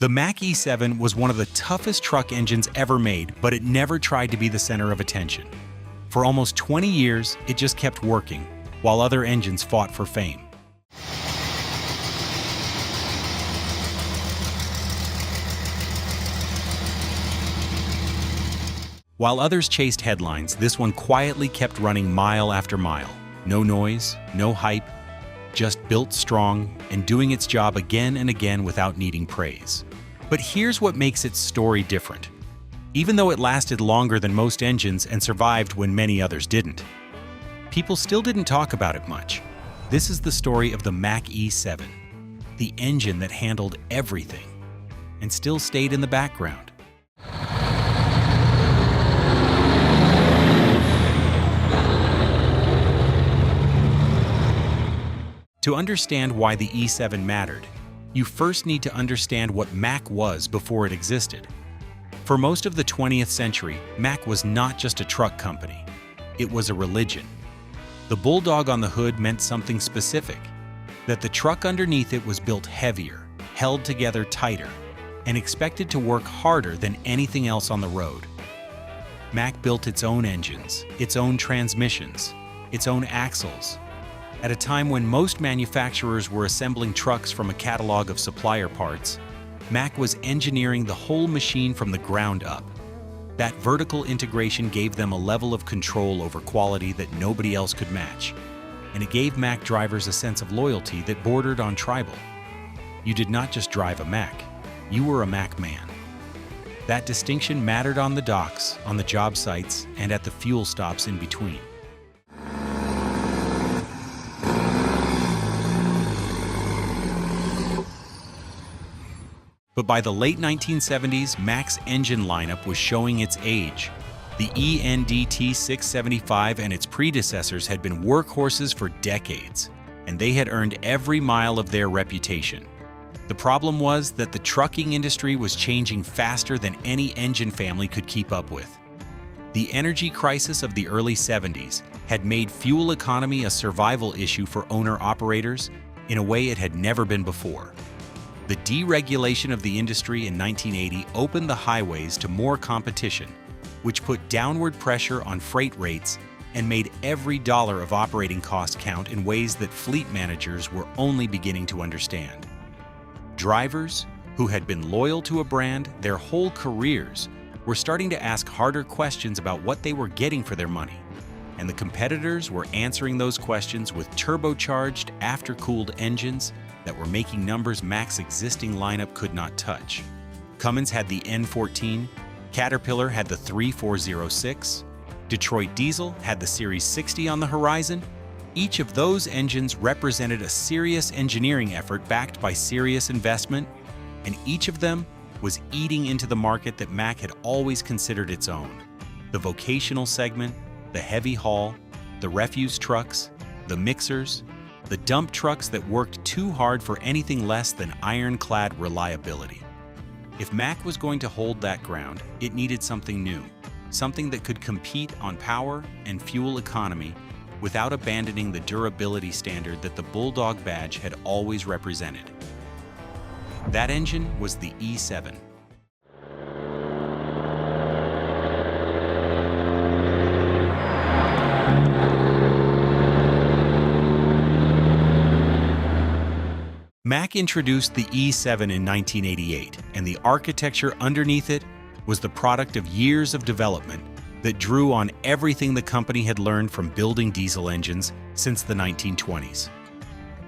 The Mack E7 was one of the toughest truck engines ever made, but it never tried to be the center of attention. For almost 20 years, it just kept working, while other engines fought for fame. While others chased headlines, this one quietly kept running mile after mile. No noise, no hype, just built strong and doing its job again and again without needing praise. But here's what makes its story different. Even though it lasted longer than most engines and survived when many others didn't, people still didn't talk about it much. This is the story of the Mack E7, the engine that handled everything and still stayed in the background. To understand why the E7 mattered, you first need to understand what Mack was before it existed. For most of the 20th century, Mack was not just a truck company. It was a religion. The bulldog on the hood meant something specific, that the truck underneath it was built heavier, held together tighter, and expected to work harder than anything else on the road. Mack built its own engines, its own transmissions, its own axles, at a time when most manufacturers were assembling trucks from a catalog of supplier parts. Mack was engineering the whole machine from the ground up. That vertical integration gave them a level of control over quality that nobody else could match, and it gave Mack drivers a sense of loyalty that bordered on tribal. You did not just drive a Mack, you were a Mack man. That distinction mattered on the docks, on the job sites, and at the fuel stops in between. But by the late 1970s, Mack's engine lineup was showing its age. The ENDT 675 and its predecessors had been workhorses for decades, and they had earned every mile of their reputation. The problem was that the trucking industry was changing faster than any engine family could keep up with. The energy crisis of the early 70s had made fuel economy a survival issue for owner-operators in a way it had never been before. The deregulation of the industry in 1980 opened the highways to more competition, which put downward pressure on freight rates and made every dollar of operating cost count in ways that fleet managers were only beginning to understand. Drivers, who had been loyal to a brand their whole careers, were starting to ask harder questions about what they were getting for their money, and the competitors were answering those questions with turbocharged, after-cooled engines that were making numbers Mack's existing lineup could not touch. Cummins had the N14, Caterpillar had the 3406, Detroit Diesel had the Series 60 on the horizon. Each of those engines represented a serious engineering effort backed by serious investment, and each of them was eating into the market that Mack had always considered its own. The vocational segment, the heavy haul, the refuse trucks, the mixers, the dump trucks that worked too hard for anything less than ironclad reliability. If Mack was going to hold that ground, it needed something new, something that could compete on power and fuel economy without abandoning the durability standard that the Bulldog badge had always represented. That engine was the E7. Mack introduced the E7 in 1988, and the architecture underneath it was the product of years of development that drew on everything the company had learned from building diesel engines since the 1920s.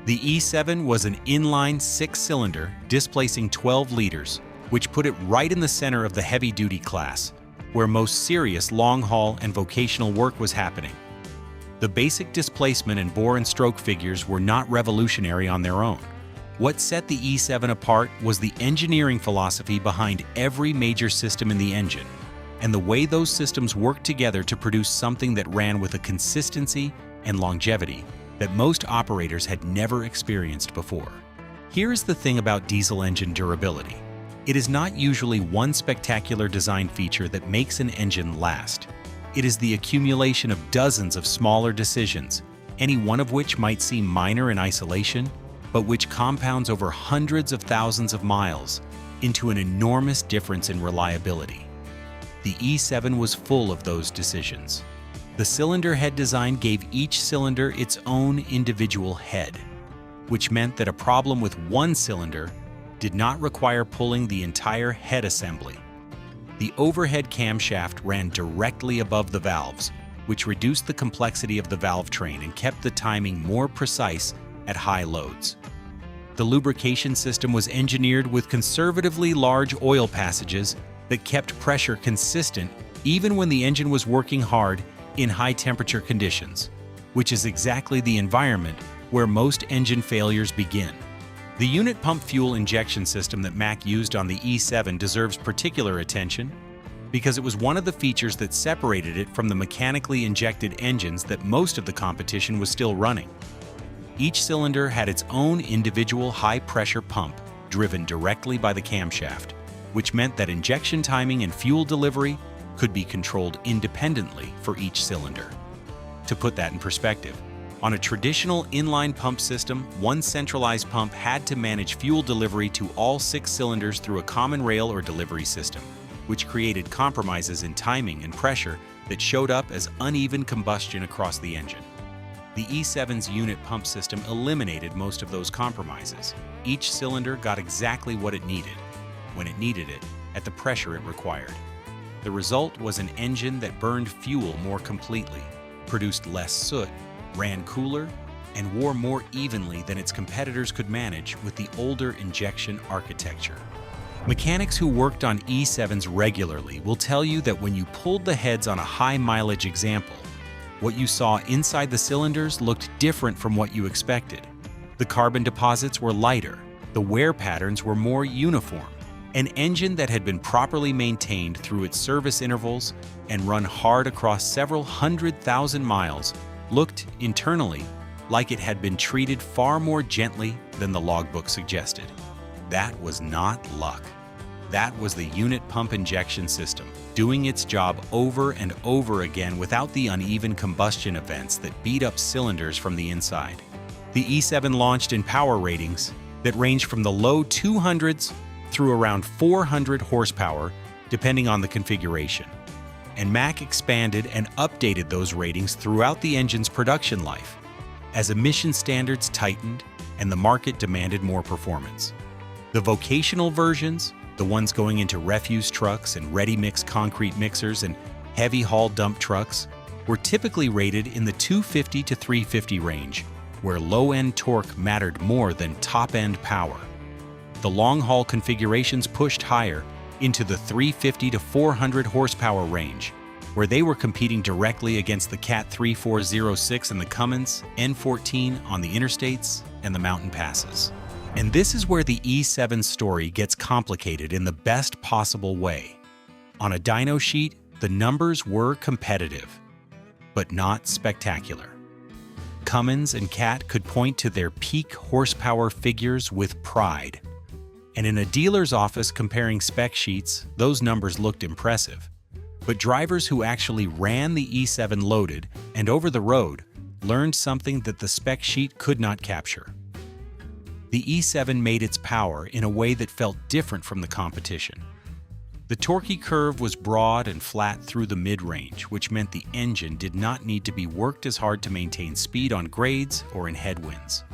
The E7 was an inline 6-cylinder displacing 12 liters, which put it right in the center of the heavy-duty class, where most serious long-haul and vocational work was happening. The basic displacement and bore and stroke figures were not revolutionary on their own. What set the E7 apart was the engineering philosophy behind every major system in the engine, and the way those systems worked together to produce something that ran with a consistency and longevity that most operators had never experienced before. Here's the thing about diesel engine durability. It is not usually one spectacular design feature that makes an engine last. It is the accumulation of dozens of smaller decisions, any one of which might seem minor in isolation, but which compounds over hundreds of thousands of miles into an enormous difference in reliability. The E7 was full of those decisions. The cylinder head design gave each cylinder its own individual head, which meant that a problem with one cylinder did not require pulling the entire head assembly. The overhead camshaft ran directly above the valves, which reduced the complexity of the valve train and kept the timing more precise at high loads. The lubrication system was engineered with conservatively large oil passages that kept pressure consistent even when the engine was working hard in high-temperature conditions, which is exactly the environment where most engine failures begin. The unit pump fuel injection system that Mack used on the E7 deserves particular attention because it was one of the features that separated it from the mechanically injected engines that most of the competition was still running. Each cylinder had its own individual high-pressure pump driven directly by the camshaft, which meant that injection timing and fuel delivery could be controlled independently for each cylinder. To put that in perspective, on a traditional inline pump system, one centralized pump had to manage fuel delivery to all 6 cylinders through a common rail or delivery system, which created compromises in timing and pressure that showed up as uneven combustion across the engine. The E7's unit pump system eliminated most of those compromises. Each cylinder got exactly what it needed, when it needed it, at the pressure it required. The result was an engine that burned fuel more completely, produced less soot, ran cooler, and wore more evenly than its competitors could manage with the older injection architecture. Mechanics who worked on E7s regularly will tell you that when you pulled the heads on a high-mileage example, what you saw inside the cylinders looked different from what you expected. The carbon deposits were lighter, the wear patterns were more uniform. An engine that had been properly maintained through its service intervals and run hard across several 100,000 miles looked, internally, like it had been treated far more gently than the logbook suggested. That was not luck. That was the unit pump injection system, doing its job over and over again without the uneven combustion events that beat up cylinders from the inside. The E7 launched in power ratings that ranged from the low 200s through around 400 horsepower, depending on the configuration. And Mack expanded and updated those ratings throughout the engine's production life, as emission standards tightened and the market demanded more performance. The vocational versions, the ones going into refuse trucks and ready-mix concrete mixers and heavy-haul dump trucks, were typically rated in the 250 to 350 range, where low-end torque mattered more than top-end power. The long-haul configurations pushed higher into the 350 to 400 horsepower range, where they were competing directly against the Cat 3406 and the Cummins N14 on the interstates and the mountain passes. And this is where the E7 story gets complicated in the best possible way. On a dyno sheet, the numbers were competitive, but not spectacular. Cummins and Cat could point to their peak horsepower figures with pride. And in a dealer's office comparing spec sheets, those numbers looked impressive. But drivers who actually ran the E7 loaded and over the road learned something that the spec sheet could not capture. The E7 made its power in a way that felt different from the competition. The torquey curve was broad and flat through the mid-range, which meant the engine did not need to be worked as hard to maintain speed on grades or in headwinds.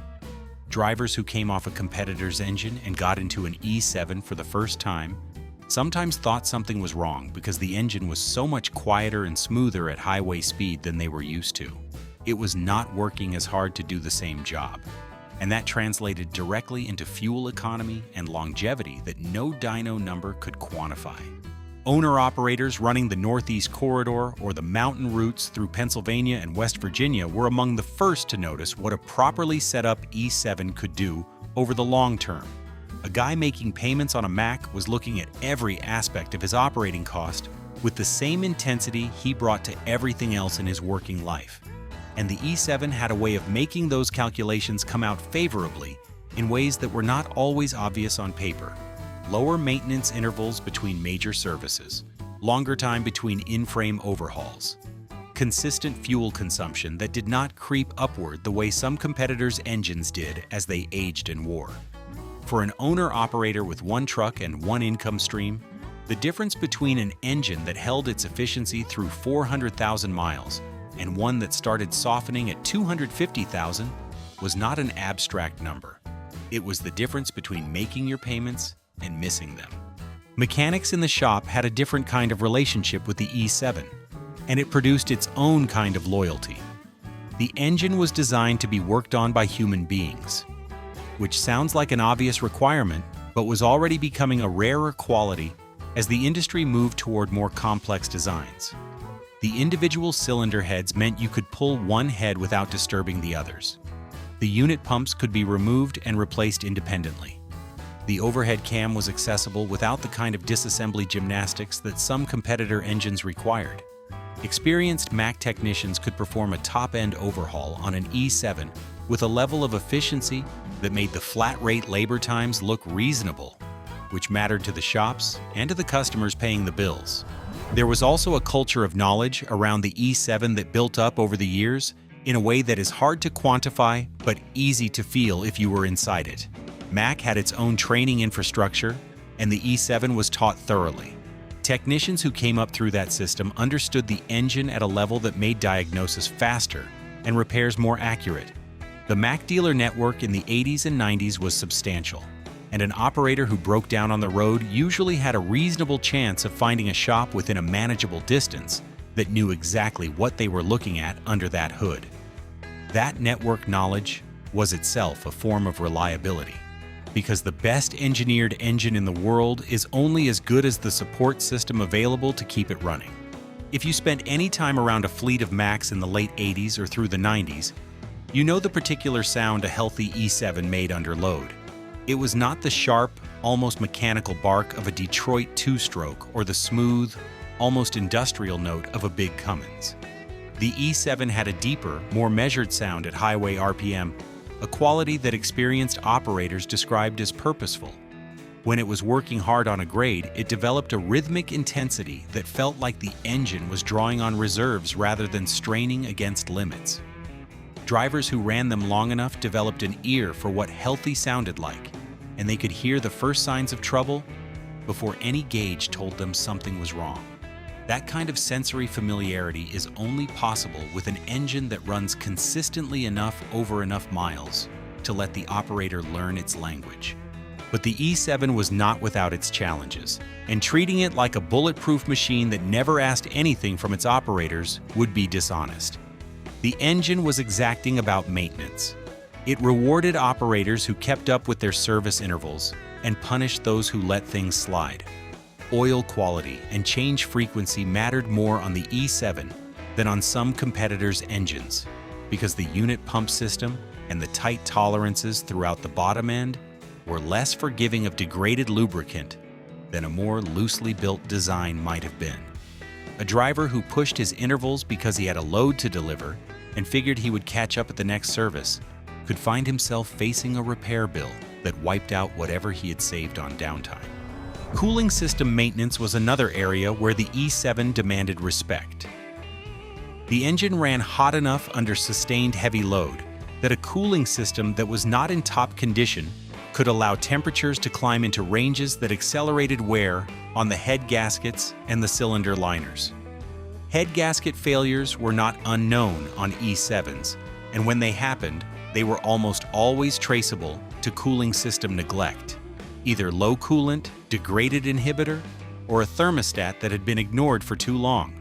Drivers who came off a competitor's engine and got into an E7 for the first time sometimes thought something was wrong because the engine was so much quieter and smoother at highway speed than they were used to. It was not working as hard to do the same job, and that translated directly into fuel economy and longevity that no dyno number could quantify. Owner-operators running the Northeast Corridor or the mountain routes through Pennsylvania and West Virginia were among the first to notice what a properly set-up E7 could do over the long term. A guy making payments on a Mack was looking at every aspect of his operating cost with the same intensity he brought to everything else in his working life. And the E7 had a way of making those calculations come out favorably in ways that were not always obvious on paper. Lower maintenance intervals between major services, longer time between in-frame overhauls, consistent fuel consumption that did not creep upward the way some competitors' engines did as they aged and wore. For an owner-operator with one truck and one income stream, the difference between an engine that held its efficiency through 400,000 miles and one that started softening at 250,000 was not an abstract number. It was the difference between making your payments and missing them. Mechanics in the shop had a different kind of relationship with the E7, and it produced its own kind of loyalty. The engine was designed to be worked on by human beings, which sounds like an obvious requirement, but was already becoming a rarer quality as the industry moved toward more complex designs. The individual cylinder heads meant you could pull one head without disturbing the others. The unit pumps could be removed and replaced independently. The overhead cam was accessible without the kind of disassembly gymnastics that some competitor engines required. Experienced Mack technicians could perform a top-end overhaul on an E7 with a level of efficiency that made the flat-rate labor times look reasonable, which mattered to the shops and to the customers paying the bills. There was also a culture of knowledge around the E7 that built up over the years in a way that is hard to quantify but easy to feel if you were inside it. Mack had its own training infrastructure, and the E7 was taught thoroughly. Technicians who came up through that system understood the engine at a level that made diagnosis faster and repairs more accurate. The Mack dealer network in the 80s and 90s was substantial, and an operator who broke down on the road usually had a reasonable chance of finding a shop within a manageable distance that knew exactly what they were looking at under that hood. That network knowledge was itself a form of reliability, because the best engineered engine in the world is only as good as the support system available to keep it running. If you spent any time around a fleet of Macks in the late 80s or through the 90s, you know the particular sound a healthy E7 made under load. It was not the sharp, almost mechanical bark of a Detroit two-stroke or the smooth, almost industrial note of a big Cummins. The E7 had a deeper, more measured sound at highway RPM, a quality that experienced operators described as purposeful. When it was working hard on a grade, it developed a rhythmic intensity that felt like the engine was drawing on reserves rather than straining against limits. Drivers who ran them long enough developed an ear for what healthy sounded like, and they could hear the first signs of trouble before any gauge told them something was wrong. That kind of sensory familiarity is only possible with an engine that runs consistently enough over enough miles to let the operator learn its language. But the E7 was not without its challenges, and treating it like a bulletproof machine that never asked anything from its operators would be dishonest. The engine was exacting about maintenance. It rewarded operators who kept up with their service intervals and punished those who let things slide. Oil quality and change frequency mattered more on the E7 than on some competitors' engines, because the unit pump system and the tight tolerances throughout the bottom end were less forgiving of degraded lubricant than a more loosely built design might have been. A driver who pushed his intervals because he had a load to deliver and figured he would catch up at the next service could find himself facing a repair bill that wiped out whatever he had saved on downtime. Cooling system maintenance was another area where the E7 demanded respect. The engine ran hot enough under sustained heavy load that a cooling system that was not in top condition could allow temperatures to climb into ranges that accelerated wear on the head gaskets and the cylinder liners. Head gasket failures were not unknown on E7s, and when they happened, they were almost always traceable to cooling system neglect, either low coolant, degraded inhibitor, or a thermostat that had been ignored for too long.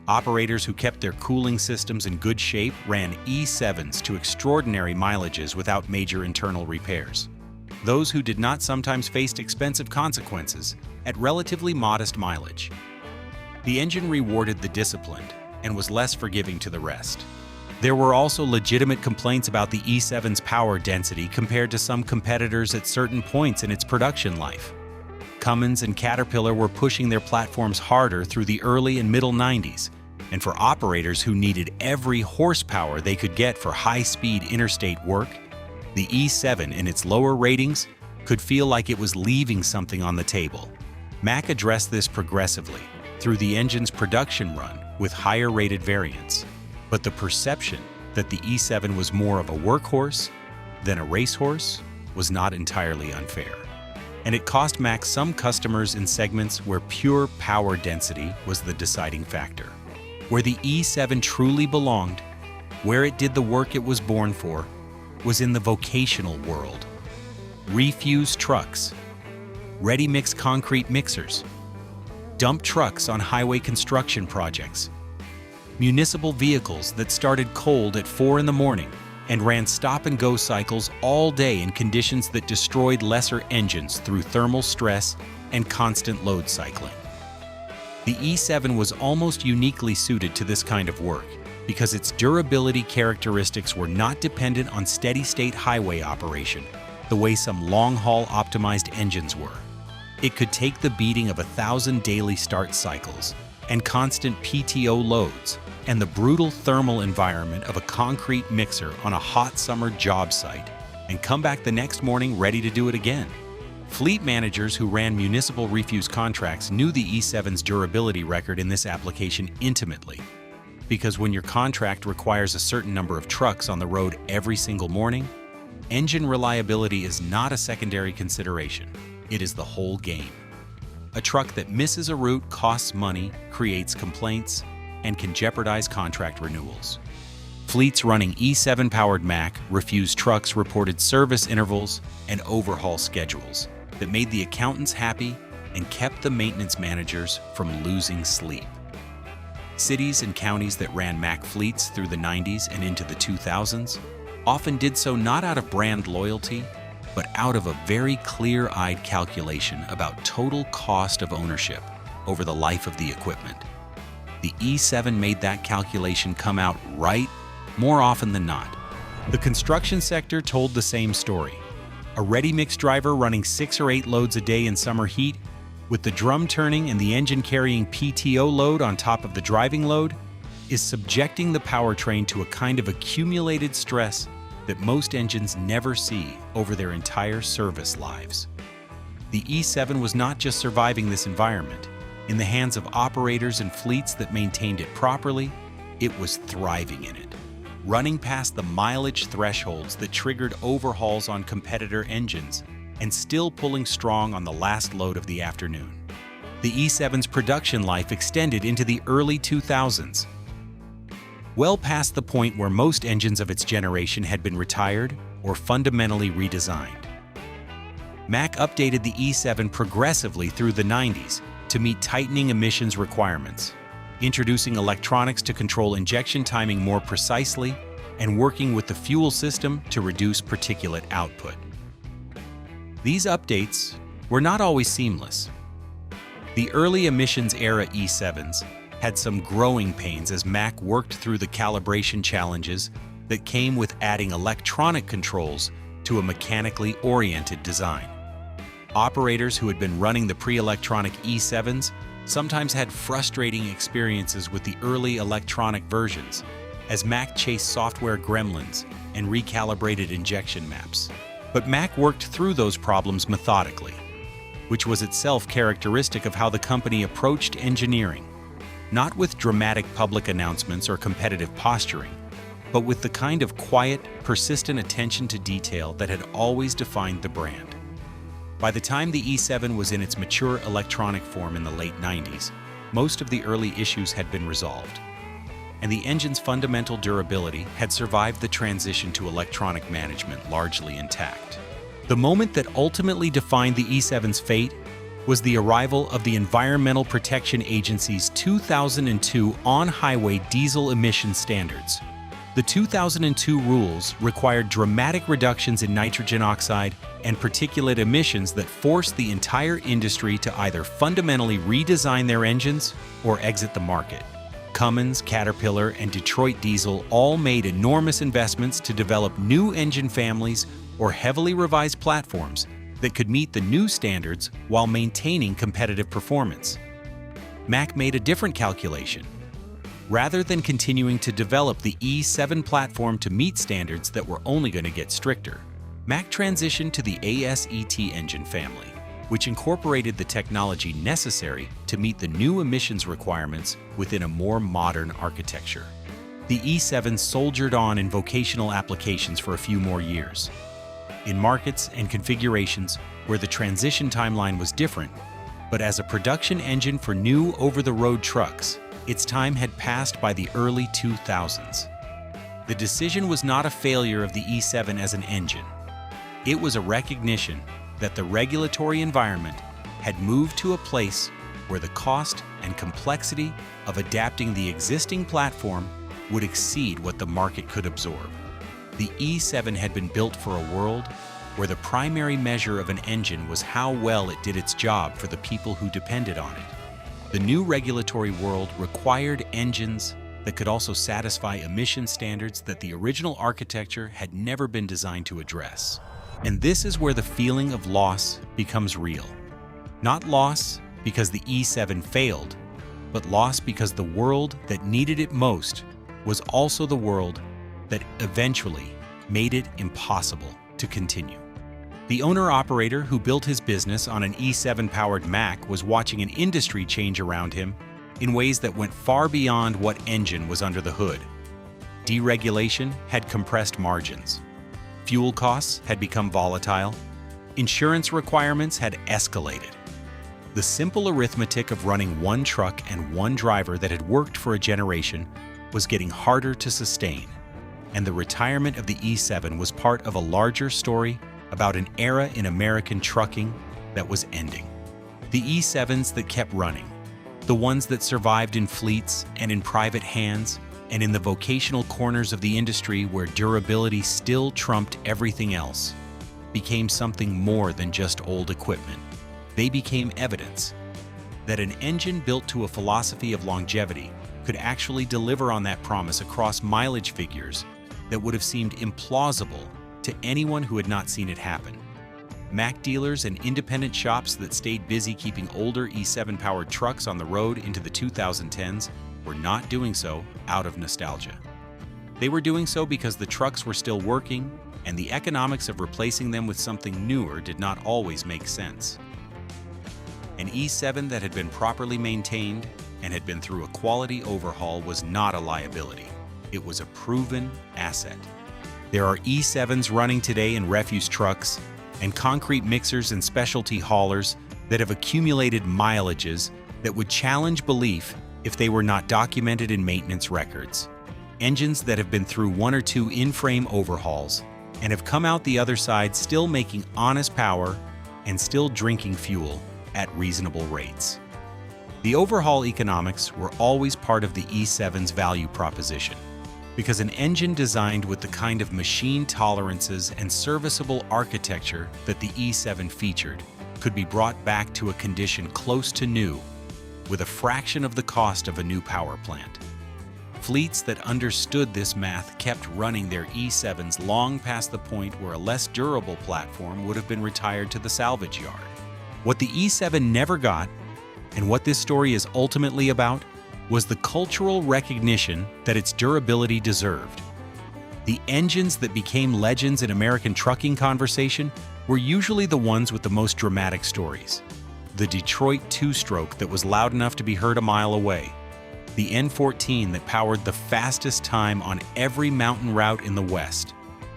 Operators who kept their cooling systems in good shape ran E7s to extraordinary mileages without major internal repairs. Those who did not sometimes faced expensive consequences at relatively modest mileage. The engine rewarded the disciplined and was less forgiving to the rest. There were also legitimate complaints about the E7's power density compared to some competitors at certain points in its production life. Cummins and Caterpillar were pushing their platforms harder through the early and middle 90s, and for operators who needed every horsepower they could get for high-speed interstate work, the E7 in its lower ratings could feel like it was leaving something on the table. Mack addressed this progressively through the engine's production run with higher-rated variants. But the perception that the E7 was more of a workhorse than a racehorse was not entirely unfair, and it cost Mack some customers in segments where pure power density was the deciding factor. Where the E7 truly belonged, where it did the work it was born for, was in the vocational world. Refuse trucks, ready-mix concrete mixers, dump trucks on highway construction projects, municipal vehicles that started cold at 4 in the morning and ran stop-and-go cycles all day in conditions that destroyed lesser engines through thermal stress and constant load cycling. The E7 was almost uniquely suited to this kind of work because its durability characteristics were not dependent on steady-state highway operation the way some long-haul optimized engines were. It could take the beating of 1,000 daily start cycles and constant PTO loads and the brutal thermal environment of a concrete mixer on a hot summer job site and come back the next morning ready to do it again. Fleet managers who ran municipal refuse contracts knew the E7's durability record in this application intimately, because when your contract requires a certain number of trucks on the road every single morning, engine reliability is not a secondary consideration. It is the whole game. A truck that misses a route costs money, creates complaints, and can jeopardize contract renewals. Fleets running E7-powered Mack refuse trucks reported service intervals and overhaul schedules that made the accountants happy and kept the maintenance managers from losing sleep. Cities and counties that ran Mack fleets through the 90s and into the 2000s often did so not out of brand loyalty, but out of a very clear-eyed calculation about total cost of ownership over the life of the equipment. The E7 made that calculation come out right more often than not. The construction sector told the same story. A ready-mix driver running 6 or 8 loads a day in summer heat, with the drum turning and the engine carrying PTO load on top of the driving load, is subjecting the powertrain to a kind of accumulated stress that most engines never see over their entire service lives. The E7 was not just surviving this environment. In the hands of operators and fleets that maintained it properly, it was thriving in it, running past the mileage thresholds that triggered overhauls on competitor engines and still pulling strong on the last load of the afternoon. The E7's production life extended into the early 2000s, well past the point where most engines of its generation had been retired or fundamentally redesigned. Mack updated the E7 progressively through the 90s to meet tightening emissions requirements, introducing electronics to control injection timing more precisely and working with the fuel system to reduce particulate output. These updates were not always seamless. The early emissions-era E7s had some growing pains as Mack worked through the calibration challenges that came with adding electronic controls to a mechanically oriented design. Operators who had been running the pre-electronic E7s sometimes had frustrating experiences with the early electronic versions, as Mack chased software gremlins and recalibrated injection maps. But Mack worked through those problems methodically, which was itself characteristic of how the company approached engineering, not with dramatic public announcements or competitive posturing, but with the kind of quiet, persistent attention to detail that had always defined the brand. By the time the E7 was in its mature electronic form in the late 90s, most of the early issues had been resolved, and the engine's fundamental durability had survived the transition to electronic management largely intact. The moment that ultimately defined the E7's fate was the arrival of the Environmental Protection Agency's 2002 on-highway diesel emission standards. The 2002 rules required dramatic reductions in nitrogen oxide and particulate emissions that forced the entire industry to either fundamentally redesign their engines or exit the market. Cummins, Caterpillar, and Detroit Diesel all made enormous investments to develop new engine families or heavily revised platforms that could meet the new standards while maintaining competitive performance. Mack made a different calculation. Rather than continuing to develop the E7 platform to meet standards that were only going to get stricter, Mack transitioned to the ASET engine family, which incorporated the technology necessary to meet the new emissions requirements within a more modern architecture. The E7 soldiered on in vocational applications for a few more years. in markets and configurations where the transition timeline was different, but as a production engine for new over-the-road trucks, its time had passed by the early 2000s. The decision was not a failure of the E7 as an engine. It was a recognition that the regulatory environment had moved to a place where the cost and complexity of adapting the existing platform would exceed what the market could absorb. The E7 had been built for a world where the primary measure of an engine was how well it did its job for the people who depended on it. The new regulatory world required engines that could also satisfy emission standards that the original architecture had never been designed to address. And this is where the feeling of loss becomes real. Not loss because the E7 failed, but loss because the world that needed it most was also the world that eventually made it impossible to continue. The owner-operator who built his business on an E7-powered Mack was watching an industry change around him in ways that went far beyond what engine was under the hood. Deregulation had compressed margins. Fuel costs had become volatile. Insurance requirements had escalated. The simple arithmetic of running one truck and one driver that had worked for a generation was getting harder to sustain, and the retirement of the E7 was part of a larger story about an era in American trucking that was ending. The E7s that kept running, the ones that survived in fleets and in private hands and in the vocational corners of the industry where durability still trumped everything else, became something more than just old equipment. They became evidence that an engine built to a philosophy of longevity could actually deliver on that promise across mileage figures that would have seemed implausible to anyone who had not seen it happen. Mack dealers and independent shops that stayed busy keeping older E7-powered trucks on the road into the 2010s were not doing so out of nostalgia. They were doing so because the trucks were still working, and the economics of replacing them with something newer did not always make sense. An E7 that had been properly maintained and had been through a quality overhaul was not a liability. It was a proven asset. There are E7s running today in refuse trucks and concrete mixers and specialty haulers that have accumulated mileages that would challenge belief if they were not documented in maintenance records. Engines that have been through one or two in-frame overhauls and have come out the other side still making honest power and still drinking fuel at reasonable rates. The overhaul economics were always part of the E7's value proposition, because an engine designed with the kind of machine tolerances and serviceable architecture that the E7 featured could be brought back to a condition close to new with a fraction of the cost of a new power plant. Fleets that understood this math kept running their E7s long past the point where a less durable platform would have been retired to the salvage yard. What the E7 never got, and what this story is ultimately about, was the cultural recognition that its durability deserved. The engines that became legends in American trucking conversation were usually the ones with the most dramatic stories. The Detroit two-stroke that was loud enough to be heard a mile away. The N14 that powered the fastest time on every mountain route in the West.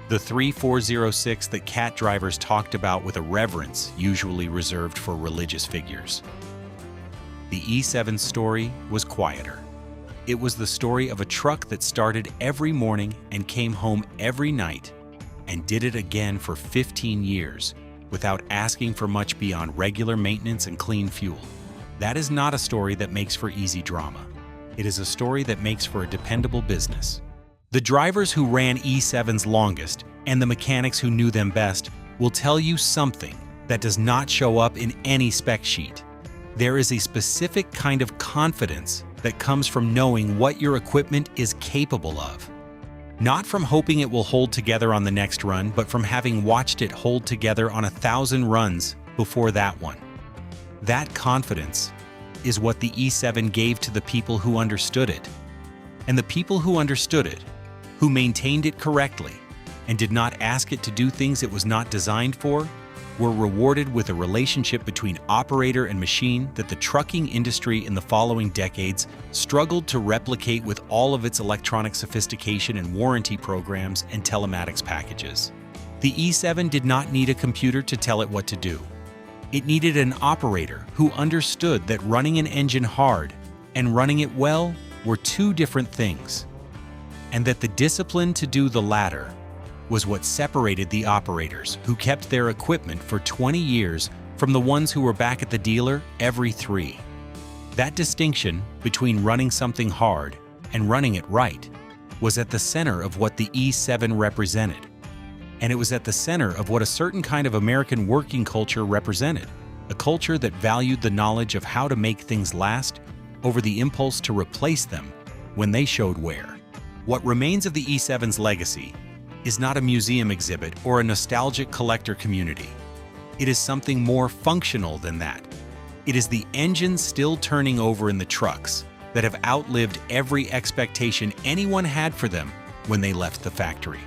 The 3406 that cat drivers talked about with a reverence usually reserved for religious figures. The E7's story was quieter. It was the story of a truck that started every morning and came home every night and did it again for 15 years without asking for much beyond regular maintenance and clean fuel. That is not a story that makes for easy drama. It is a story that makes for a dependable business. The drivers who ran E7s longest and the mechanics who knew them best will tell you something that does not show up in any spec sheet. There is a specific kind of confidence that comes from knowing what your equipment is capable of. Not from hoping it will hold together on the next run, but from having watched it hold together on 1,000 runs before that one. That confidence is what the E7 gave to the people who understood it. And the people who understood it, who maintained it correctly, and did not ask it to do things it was not designed for, were rewarded with a relationship between operator and machine that the trucking industry in the following decades struggled to replicate with all of its electronic sophistication and warranty programs and telematics packages. The E7 did not need a computer to tell it what to do. It needed an operator who understood that running an engine hard and running it well were two different things, and that the discipline to do the latter was what separated the operators who kept their equipment for 20 years from the ones who were back at the dealer every 3. That distinction between running something hard and running it right was at the center of what the E7 represented. And it was at the center of what a certain kind of American working culture represented, a culture that valued the knowledge of how to make things last over the impulse to replace them when they showed wear. What remains of the E7's legacy is not a museum exhibit or a nostalgic collector community. It is something more functional than that. It is the engines still turning over in the trucks that have outlived every expectation anyone had for them when they left the factory.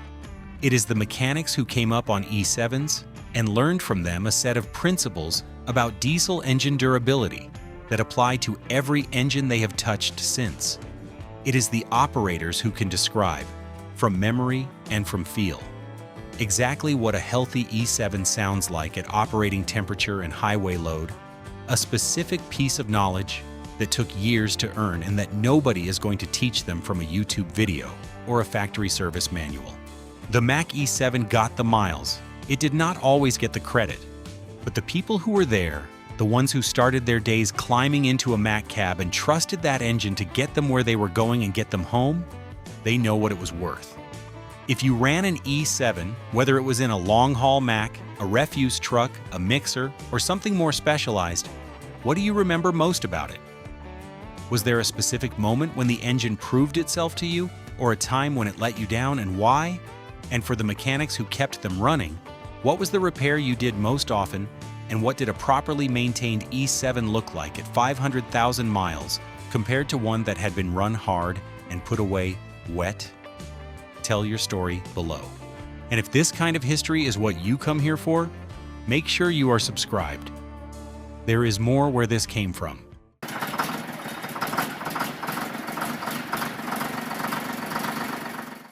It is the mechanics who came up on E7s and learned from them a set of principles about diesel engine durability that apply to every engine they have touched since. It is the operators who can describe, from memory and from feel, exactly what a healthy E7 sounds like at operating temperature and highway load, a specific piece of knowledge that took years to earn and that nobody is going to teach them from a YouTube video or a factory service manual. The Mack E7 got the miles. It did not always get the credit, but the people who were there, the ones who started their days climbing into a Mack cab and trusted that engine to get them where they were going and get them home, they know what it was worth. If you ran an E7, whether it was in a long-haul Mack, a refuse truck, a mixer, or something more specialized, what do you remember most about it? Was there a specific moment when the engine proved itself to you, or a time when it let you down, and why? And for the mechanics who kept them running, what was the repair you did most often, and what did a properly maintained E7 look like at 500,000 miles compared to one that had been run hard and put away wet? Tell your story below. And if this kind of history is what you come here for, make sure you are subscribed. There is more where this came from.